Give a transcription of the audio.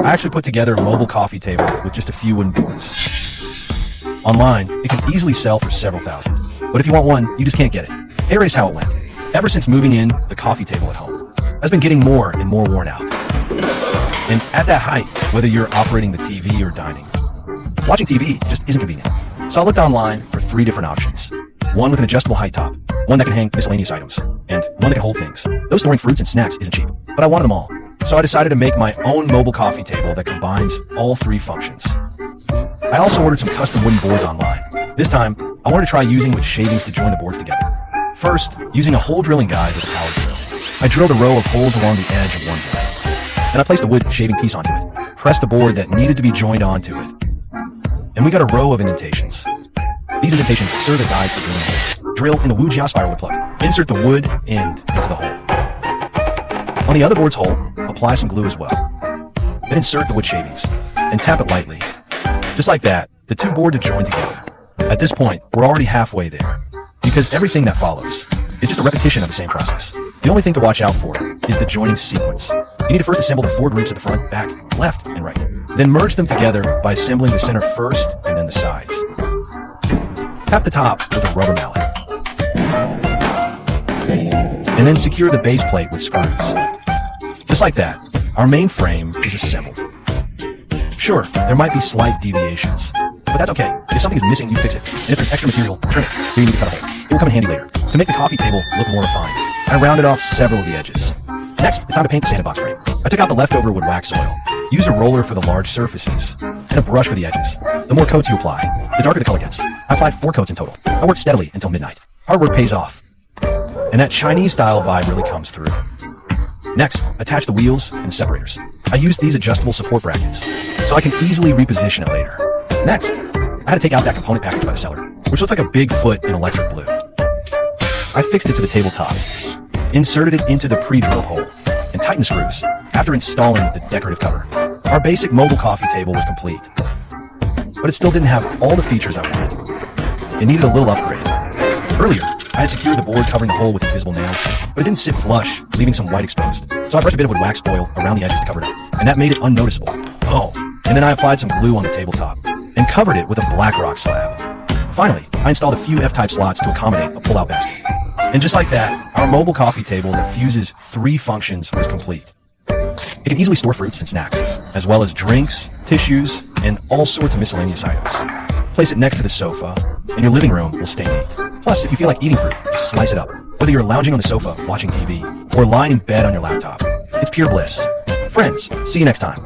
I actually put together a mobile coffee table with just a few wooden boards. Online, it can easily sell for several thousand. But if you want one, you just can't get it. Here is how it went. Ever since moving in, the coffee table at home has been getting more and more worn out. And at that height, whether you're operating the TV or dining, watching TV just isn't convenient. So I looked online for 3 different options. One with an adjustable height top, one that can hang miscellaneous items, and one that can hold things. Though storing fruits and snacks isn't cheap, but I wanted them all. So I decided to make my own mobile coffee table that combines all 3 functions. I also ordered some custom wooden boards online. This time, I wanted to try using wood shavings to join the boards together. First, using a hole drilling guide with a power drill, I drilled a row of holes along the edge of one board. Then I placed the wood shaving piece onto it, pressed the board that needed to be joined onto it, and we got a row of indentations. These indentations serve as guides for drilling holes. Drill in the Wu Jia spiral wood plug. Insert the wood end into the hole. On the other board's hole, apply some glue as well. Then insert the wood shavings and tap it lightly. Just like that, the 2 boards are joined together. At this point, we're already halfway there, because everything that follows is just a repetition of the same process. The only thing to watch out for is the joining sequence. You need to first assemble the 4 groups at the front, back, left, and right. Then merge them together by assembling the center first and then the sides. Tap the top with a rubber mallet. And then secure the base plate with screws. Just like that, our main frame is assembled. Sure, there might be slight deviations, but that's okay. If something is missing, you fix it. And if there's extra material, trim it. Here you need to cut a hole. It will come in handy later. To make the coffee table look more refined, I rounded off several of the edges. Next, it's time to paint the sandbox frame. I took out the leftover wood wax soil. Use a roller for the large surfaces, and a brush for the edges. The more coats you apply, the darker the color gets. I applied 4 coats in total. I worked steadily until midnight. Hard work pays off. And that Chinese-style vibe really comes through. Next, attach the wheels and the separators. I used these adjustable support brackets, so I can easily reposition it later. Next, I had to take out that component package by the seller, which looks like a big foot in electric blue. I fixed it to the tabletop, inserted it into the pre-drilled hole, and tightened the screws. After installing the decorative cover, our basic mobile coffee table was complete. But it still didn't have all the features I wanted. It needed a little upgrade. Earlier, I had secured the board covering the hole with invisible nails, but it didn't sit flush, leaving some white exposed. So I brushed a bit of wood wax oil around the edges to cover it up, and that made it unnoticeable. Oh, and then I applied some glue on the tabletop, and covered it with a black rock slab. Finally, I installed a few F-type slots to accommodate a pull-out basket. And just like that, our mobile coffee table that fuses 3 functions was complete. It can easily store fruits and snacks, as well as drinks, tissues, and all sorts of miscellaneous items. Place it next to the sofa, and your living room will stay neat. Plus, if you feel like eating fruit, just slice it up. Whether you're lounging on the sofa, watching TV, or lying in bed on your laptop, it's pure bliss. Friends, see you next time.